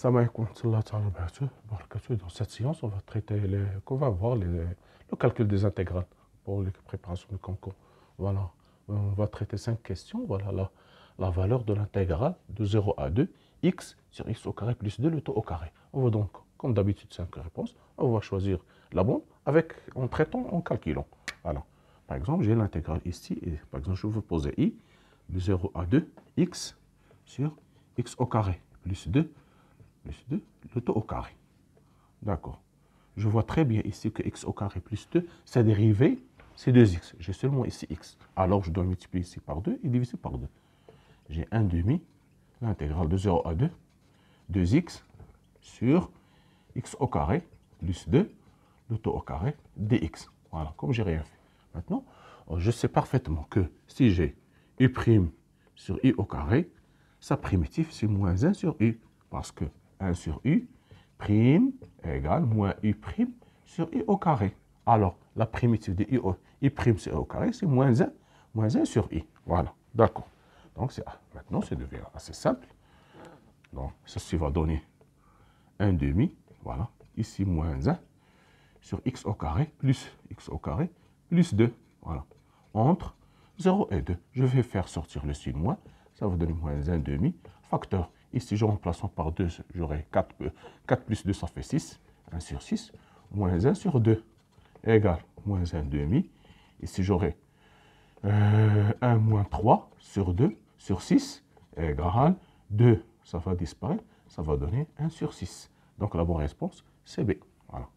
Dans cette séance, on va traiter qu'on va voir le calcul des intégrales pour les préparations du concours. Voilà, on va traiter 5 questions. Voilà la valeur de l'intégrale de 0 à 2, x sur x au carré plus 2, le tout au carré. On va donc, comme d'habitude, 5 réponses. On va choisir la bonne en traitant, en calculant. Voilà. Par exemple, j'ai l'intégrale ici, et par exemple, je veux poser i de 0 à 2, x sur x au carré plus 2, le tout au carré. D'accord. Je vois très bien ici que x au carré plus 2, sa dérivée, c'est 2x. J'ai seulement ici x. Alors, je dois multiplier ici par 2 et diviser par 2. J'ai 1 demi, l'intégrale de 0 à 2, 2x sur x au carré plus 2, le tout au carré dx. Voilà, comme j'ai rien fait. Maintenant, je sais parfaitement que si j'ai u' sur i au carré, sa primitive, c'est moins 1 sur u. Parce que 1 sur u prime égale moins u' sur i au carré. Alors, la primitive de i prime sur i au carré, c'est moins 1 sur i. Voilà, d'accord. Donc, maintenant, ça devient assez simple. Donc, ceci va donner 1 demi, voilà. Ici, moins 1 sur x au carré plus 2. Voilà. Entre 0 et 2. Je vais faire sortir le signe moins. Ça va donner moins 1 demi. Facteur. Ici, je remplace par 2, j'aurai 4 plus 2, ça fait 6. 1 sur 6. Moins 1 sur 2 égale moins 1 demi. Ici, j'aurai 1 moins 3 sur 2 sur 6 égale 2. Ça va disparaître. Ça va donner 1 sur 6. Donc, la bonne réponse, c'est B. Voilà.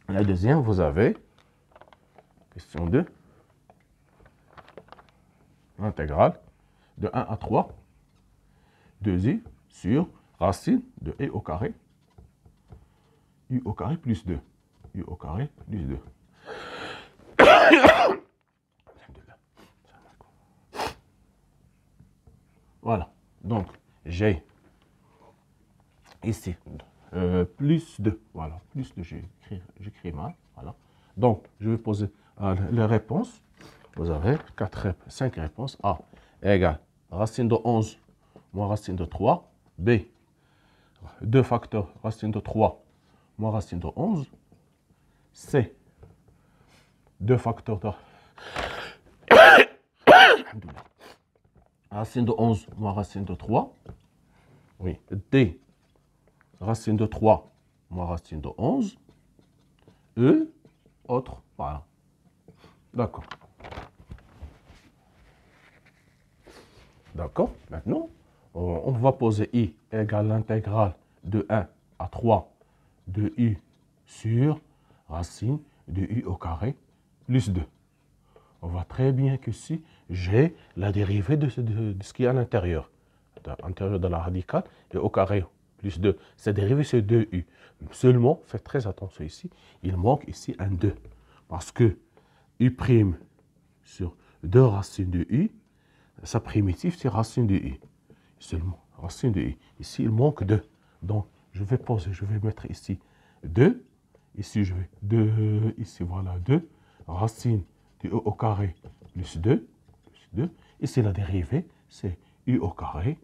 La deuxième, vous avez, question 2, l'intégrale de 1 à 3, 2i sur racine de i au carré, u au carré plus 2. U au carré plus 2. Voilà. Donc, j'ai ici plus 2. Voilà, plus 2, j'écris mal. Voilà. Donc, je vais poser les réponses. Vous avez 5 réponses. A égale racine de 11 moins racine de 3. B, 2 facteurs racine de 3 moins racine de 11. C, 2 facteurs de racine de 11 moins racine de 3. Oui. D, racine de 3 moins racine de 11. E, autre. Voilà. D'accord. D'accord. Maintenant, on va poser i égale l'intégrale de 1 à 3 de u sur racine de u au carré plus 2. On voit très bien que si j'ai la dérivée de ce qui est à l'intérieur de la radicale, et au carré plus 2, cette dérivée c'est 2u. Seulement, faites très attention ici, il manque ici un 2. Parce que u' sur 2 racines de u, sa primitive c'est racine de u. Seulement, racine de u. Ici, il manque 2. Donc, je vais mettre ici 2. Ici, je vais 2. Ici, voilà 2. Racine de u au carré plus 2. Ici, la dérivée, c'est u au carré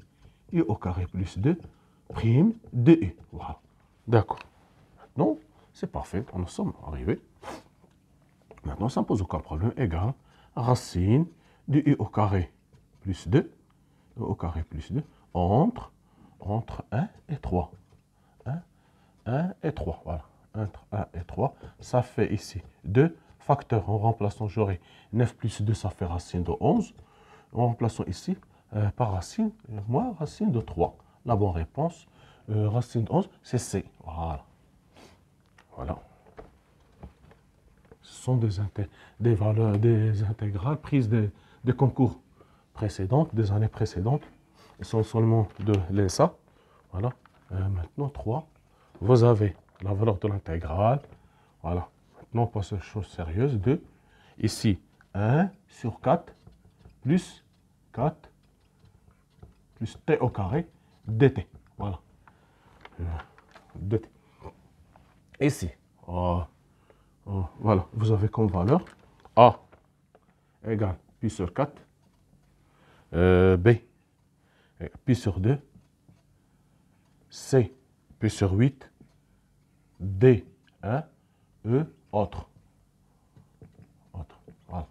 plus 2 prime de u. Voilà. D'accord. Maintenant, c'est parfait. On en sommes arrivés. Maintenant, ça ne pose aucun problème. Égal racine de u au carré plus 2. Au carré plus 2 entre 1 et 3. 1 et 3. Voilà. Entre 1 et 3. Ça fait ici 2 facteurs. En remplaçant, j'aurai 9 plus 2, ça fait racine de 11. En remplaçant ici par racine, moins racine de 3. La bonne réponse, racine de 11, c'est C. Voilà. Voilà. Ce sont des valeurs, des intégrales prises des concours précédents, des années précédentes. Ils sont seulement de l'ENSA. Voilà. Maintenant, 3. Vous avez la valeur de l'intégrale. Voilà. Maintenant, on passe aux choses sérieuses. 2. Ici, 1 sur 4 plus 4 plus t au carré dt. Voilà. Dt. Ici, voilà, vous avez comme valeur A égale pi sur 4. B, pi sur 2. C, pi sur 8. D, 1. E, autre. Voilà.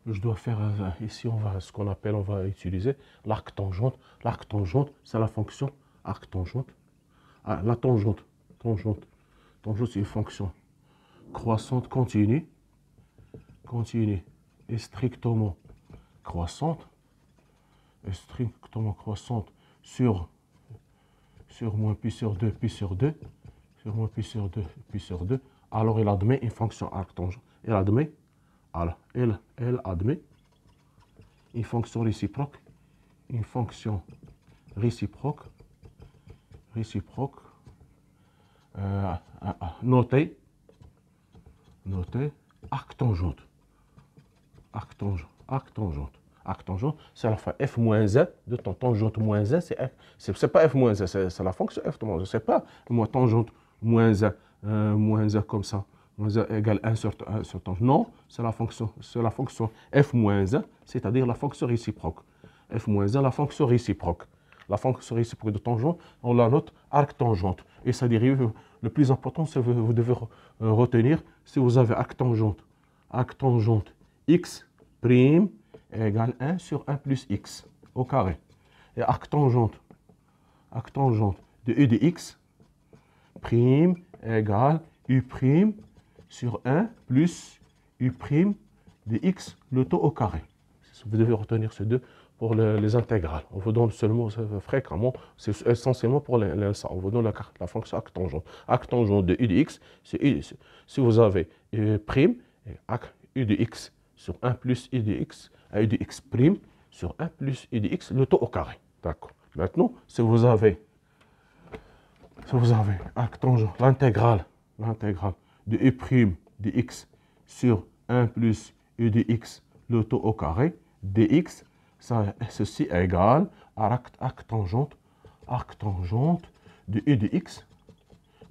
Je dois faire ici, on va utiliser l'arc tangente. L'arc tangente, c'est la fonction arc tangente. Ah, la tangente, c'est une fonction croissante continue et strictement croissante, sur moins pi sur 2, sur moins pi sur 2, alors il admet une fonction arc tangente. Elle admet une fonction réciproque, notée arc tangente. Arc tangente, c'est la fois f moins 1 de ton tangente moins 1, c'est pas f moins 1, c'est la fonction f moins 1, c'est pas moi tangente moins 1 comme ça, moins 1 égale 1 sur tangente. Non, c'est la fonction f moins 1, c'est-à-dire la fonction réciproque. F moins 1, la fonction réciproque. La fonction réciproque de tangente, on la note arc tangente. Et sa dérive, le plus important, c'est que vous devez retenir, si vous avez arc tangente x' égale 1 sur 1 plus x au carré. Et arc tangente de u de x' égale u' sur 1 plus u' de x, le taux au carré. Vous devez retenir ces deux pour les intégrales. On vous donne seulement fréquemment, c'est essentiellement pour ça. On vous donne la fonction arc tangente. Arc tangente de u de x, si vous avez u', arc u de x sur 1 plus u de x, u de x' sur 1 plus u de x, le taux au carré. D'accord. Maintenant, si vous avez arc tangente, l'intégrale de u' de x sur 1 plus u de x, le taux au carré, dx, ceci égale à arc tangente de u de x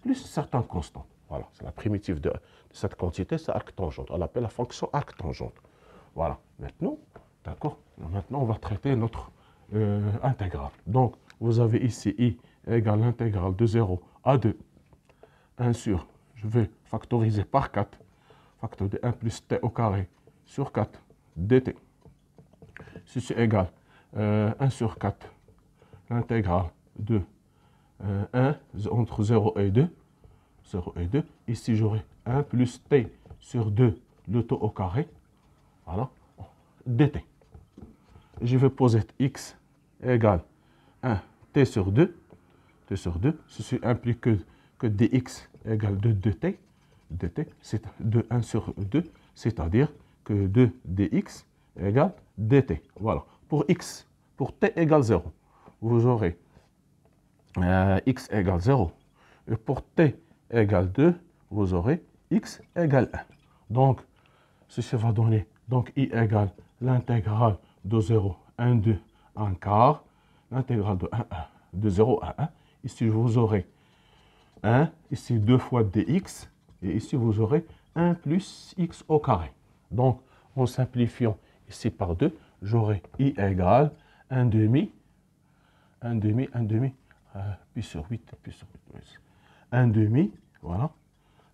plus certains constants. Voilà, c'est la primitive de cette quantité, c'est arc tangente. On l'appelle la fonction arc tangente. Voilà, maintenant, d'accord, maintenant on va traiter notre intégrale. Donc, vous avez ici i égale l'intégrale de 0 à 2, 1 sur, je vais factoriser par 4, facteur de 1 plus t au carré sur 4 dt. Ceci égale 1 sur 4, l'intégrale de 1 entre 0 et 2. Ici, j'aurai 1 plus t sur 2, le taux au carré. Voilà, dt. Je vais poser x égale 1 t sur 2. Ceci implique que dx égale 2 dt. C'est de 1 sur 2, c'est-à-dire que 2 dx égale dt. Voilà. Pour t égale 0, vous aurez x égale 0. Et pour t égale 2, vous aurez x égale 1. Donc, ceci va donner, donc i égale l'intégrale de 0, 1, 2, 1 quart, l'intégrale de 0 à 1. Ici, vous aurez 1, ici 2 fois dx, et ici, vous aurez 1 plus x au carré. Donc, en simplifiant ici par 2, j'aurai i égale 1 demi, pi sur 8, 1 demi, voilà,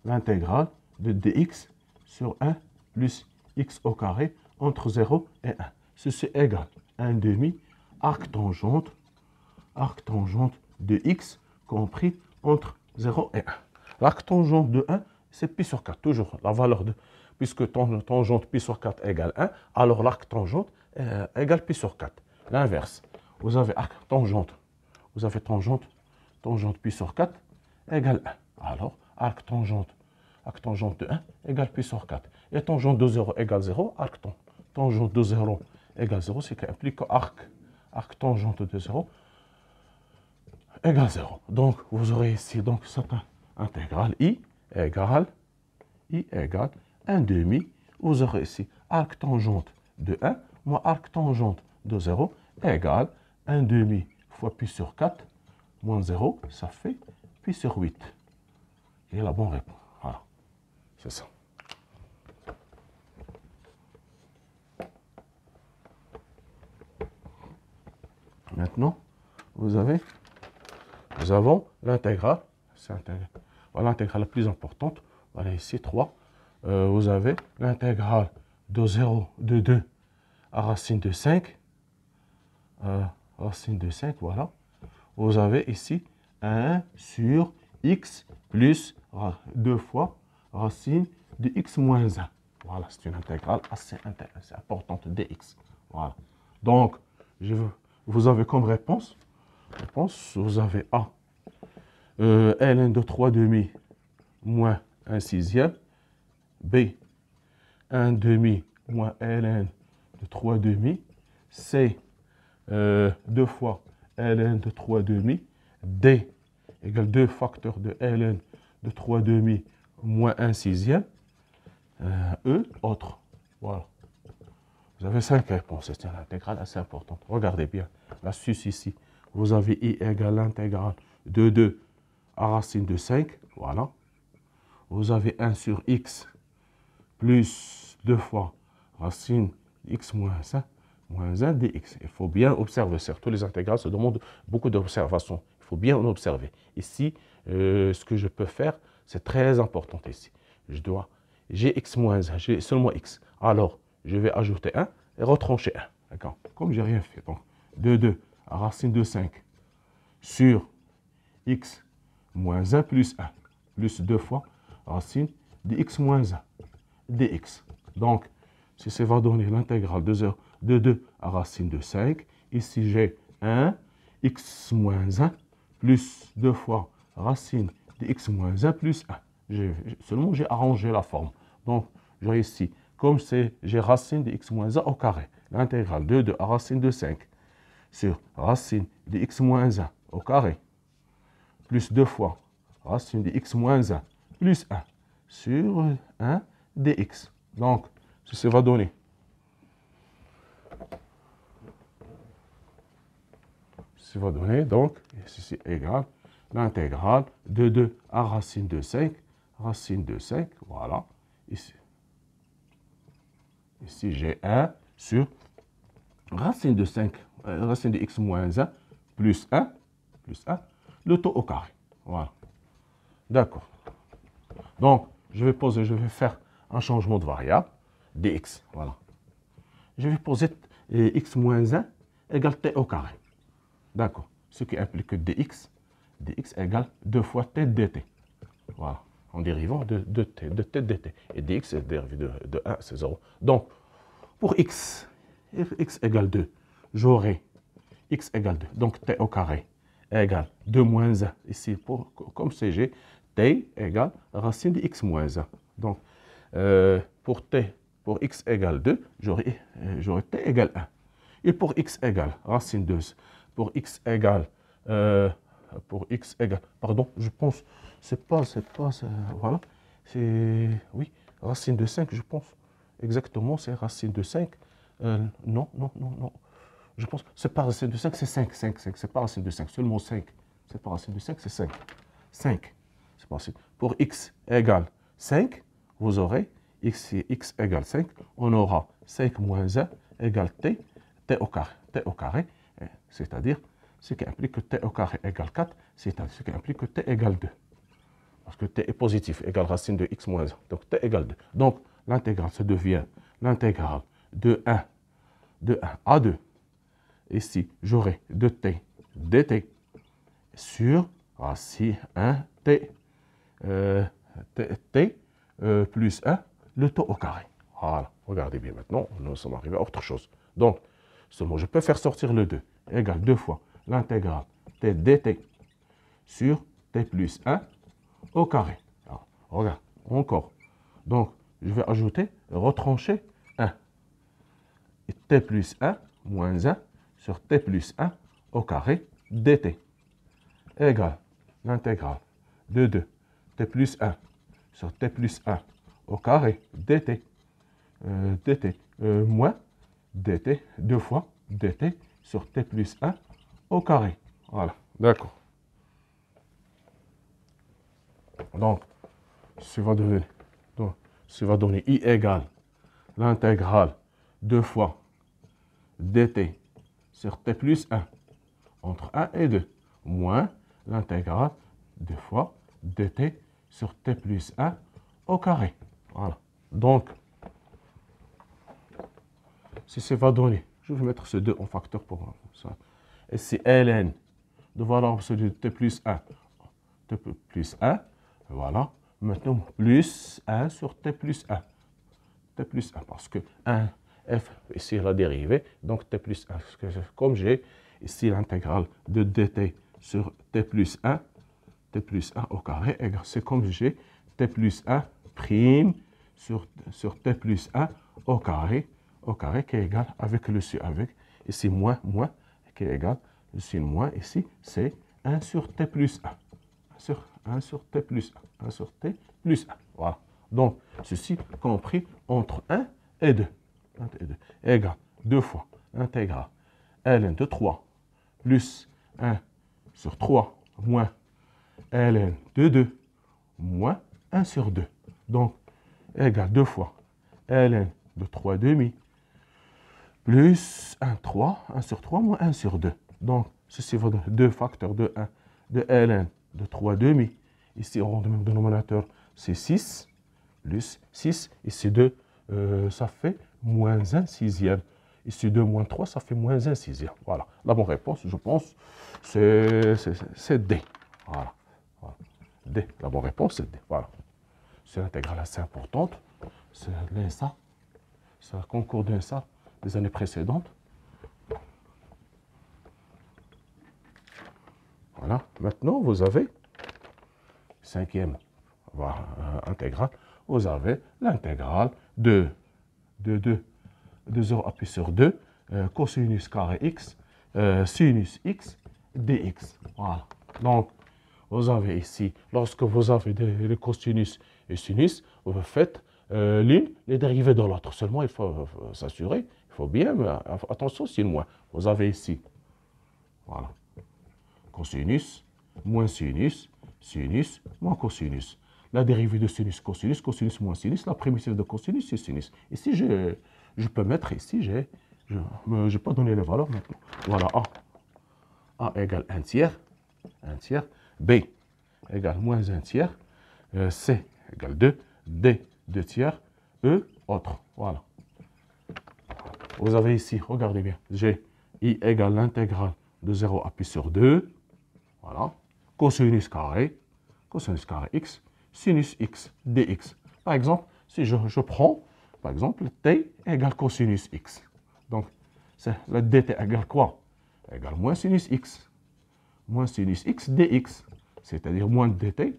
l'intégrale de dx sur 1 plus x au carré entre 0 et 1. Ceci égale 1 demi arc tangente de x compris entre 0 et 1. L'arc tangente de 1, c'est pi sur 4, toujours la valeur de, puisque tangente pi sur 4 égale 1, alors l'arc tangente égale pi sur 4. L'inverse, vous avez arc tangente, tangente pi sur 4 égale 1. Alors, arc tangente de 1 égale pi sur 4. Et tangente de 0 égale 0, arc tangente de 0 égale 0, c'est qui implique que arc tangente de 0 égale 0. Donc, vous aurez ici donc cette intégrale i égale 1 demi. Vous aurez ici arc tangente de 1 moins arc tangente de 0 égale 1 demi fois pi sur 4 moins 0, ça fait pi sur 8. Et la bonne réponse. Voilà, c'est ça. maintenant, nous avons l'intégrale. Voilà l'intégrale la plus importante. Voilà ici 3. Vous avez l'intégrale de 0, de 2 à racine de 5. Racine de 5, voilà. Vous avez ici 1 sur x plus 2 fois racine de x moins 1. Voilà, c'est une intégrale assez importante dx. Voilà. Donc, vous avez comme réponse, vous avez A, ln de 3 demi moins 1 sixième, B, 1 demi moins ln de 3 demi, C, 2 fois ln de 3 demi, D égale 2 facteurs de ln de 3 demi moins 1 sixième, E, autre. Voilà. Vous avez 5 réponses. C'est une intégrale assez importante. Regardez bien l'astuce ici. Vous avez I égale l'intégrale de 2 à racine de 5. Voilà. Vous avez 1 sur x plus 2 fois racine x moins 1 dx. Il faut bien observer. Surtout les intégrales se demandent beaucoup d'observation. Il faut bien en observer. Ici, ce que je peux faire, c'est très important ici. J'ai x moins 1, j'ai seulement x. Alors, je vais ajouter 1 et retrancher 1. D'accord? Comme je n'ai rien fait. Donc, 2 à racine de 5 sur x moins 1 plus 1. Plus 2 fois racine de x moins 1 dx. Donc, si ça va donner l'intégrale de 2 à racine de 5, ici j'ai 1 x moins 1 plus 2 fois racine de x moins 1 plus 1. Seulement, j'ai arrangé la forme. Donc, j'ai ici, comme j'ai racine de x moins 1 au carré, l'intégrale de 2 à racine de 5 sur racine de x moins 1 au carré, plus 2 fois racine de x moins 1 plus 1 sur 1 dx. Donc, ça va donner. Ça va donner, donc, ceci égale l'intégrale de 2 à racine de 5, voilà, ici. Ici, j'ai 1 sur racine de 5, racine de x moins 1, plus 1, le taux au carré. Voilà. D'accord. Donc, je vais faire un changement de variable, dx. Voilà. Je vais poser x moins 1 égale t au carré. D'accord. Ce qui implique que dx égale 2 fois t dt. Voilà. En dérivant de t dt. Et dx est dérivé de 1, c'est 0. Donc, pour x égale 2, j'aurai x égale 2. Donc, t au carré égale 2 moins 1. Ici, comme CG, t égale racine de x moins 1. Donc, pour x égale 2, j'aurai t égale 1. Et pour x égale racine 2, pour x égale, pardon, je pense, voilà, oui, racine de 5, je pense, exactement, c'est racine de 5, non, je pense, c'est pas racine de 5, c'est 5, c'est pas racine de 5, seulement 5, c'est pas racine de 5, c'est 5, c'est pas racine. Pour x égale 5, vous aurez, x égale 5, on aura 5 moins 1 égale t au carré, c'est-à-dire ce qui implique que t au carré égale 4, c'est-à-dire ce qui implique que t égale 2. Parce que t est positif, égale racine de x moins 1. Donc t égale 2. Donc l'intégrale, ça devient l'intégrale de 1 à 2. Ici, j'aurai 2t dt sur racine 1 t, plus 1, le taux au carré. Voilà, regardez bien maintenant, nous sommes arrivés à autre chose. Donc, seulement je peux faire sortir le 2 égale 2 fois l'intégrale t dt sur t plus 1 au carré. Alors, regarde, encore. Donc, je vais ajouter, retrancher 1. Et t plus 1 moins 1 sur t plus 1 au carré dt égale l'intégrale de 2 t plus 1 sur t plus 1 au carré dt, moins dt, 2 fois dt sur t plus 1 au carré. Voilà, d'accord. Donc, ça va donner I égale l'intégrale 2 fois dt sur t plus 1 entre 1 et 2, moins l'intégrale 2 fois dt sur t plus 1 au carré. Voilà. Donc, si ça va donner, je vais mettre ce 2 en facteur pour ça. Et c'est ln de valeur absolue de t plus 1, t plus 1, voilà. Maintenant, plus 1 sur t plus 1. T plus 1, parce que 1, f, ici la dérivée, donc t plus 1. Comme j'ai ici l'intégrale de dt sur t plus 1 au carré, c'est comme j'ai t plus 1 prime sur t plus 1 au carré qui est égal avec le su avec, ici moins, qui est égal, ici moins, ici, c'est 1 sur t plus 1. 1 sur t plus 1. 1 sur t plus 1. Voilà. Donc, ceci compris entre 1 et 2. 1 et 2 égale 2 fois intégrale ln de 3 plus 1 sur 3 moins ln de 2 moins 1 sur 2. Donc, égale 2 fois ln de 3 demi plus 1 sur 3 moins 1 sur 2. Donc, ceci va donner 2 facteurs de 1 de ln de 3 demi. Ici, au dénominateur, c'est 6 plus 6. Ici, 2, ça fait moins 1 sixième. Ici, 2 moins 3, ça fait moins 1 sixième. Voilà. La bonne réponse, je pense, c'est D. Voilà. Voilà. D. La bonne réponse, c'est D. Voilà. C'est l'intégrale assez importante. C'est l'INSA. C'est un concours d'INSA des années précédentes. Voilà. Maintenant, vous avez cinquième intégrale. Vous avez l'intégrale de 0 appuyé sur 2, cosinus carré x, sinus x, dx. Voilà. Donc, vous avez ici, lorsque vous avez des cosinus et sinus, vous faites l'une, les dérivées de l'autre. Seulement, il faut s'assurer, il faut bien, attention, sin moins. Vous avez ici, voilà, cosinus, moins sinus, sinus, moins cosinus. La dérivée de sinus, cosinus, cosinus moins sinus, la primitive de cosinus, c'est sinus. Ici, je peux mettre ici, je n'ai pas donné les valeurs maintenant. Voilà, A égale 1 tiers, B égale moins 1 tiers, C égale 2, D 2 tiers, E autre. Voilà. Vous avez ici, regardez bien, j'ai I égale l'intégrale de 0 appuyé sur 2, voilà, cosinus carré x, sinus x, dx. Par exemple, si je prends, par exemple, t égale cosinus x. Donc, le dt égale quoi? Égale moins sinus x dx. C'est-à-dire moins dt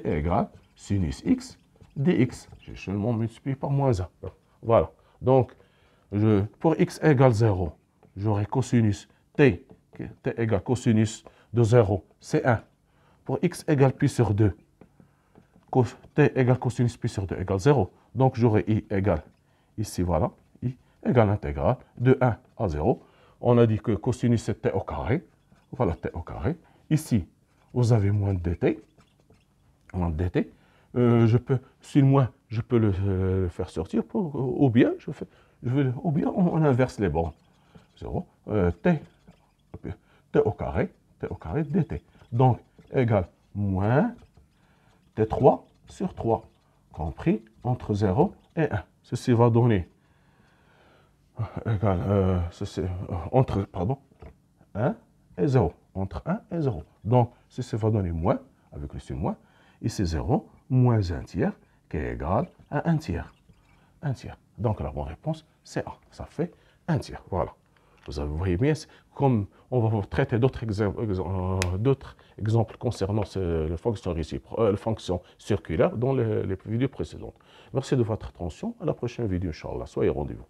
égale sinus x dx. Je seulement multiplie par moins 1. Voilà. Donc, pour x égale 0, j'aurai cosinus t égale cosinus de 0, c'est 1. Pour x égale pi sur 2, t égale cosinus pi sur 2 égale 0. Donc, j'aurai i égale, ici, voilà, i égale l'intégrale de 1 à 0. On a dit que cosinus c'est t au carré. Voilà, t au carré. Ici, vous avez moins dt. Je peux, si le moins, je peux le faire sortir, ou bien, on inverse les bornes. 0, t au carré dt. Donc, égale moins t3 sur 3, compris entre 0 et 1. Ceci va donner entre 1 et 0. Entre 1 et 0. Donc, ceci va donner moins, avec le signe moins. Ici, 0, moins 1 tiers, qui est égal à 1 tiers. 1 tiers. Donc, la bonne réponse, c'est A. Ça fait 1 tiers. Voilà. Vous voyez bien, comme on va traiter d'autres exemples concernant les fonctions circulaires dans les vidéos précédentes. Merci de votre attention. À la prochaine vidéo, Inch'Allah. Soyez au rendez-vous.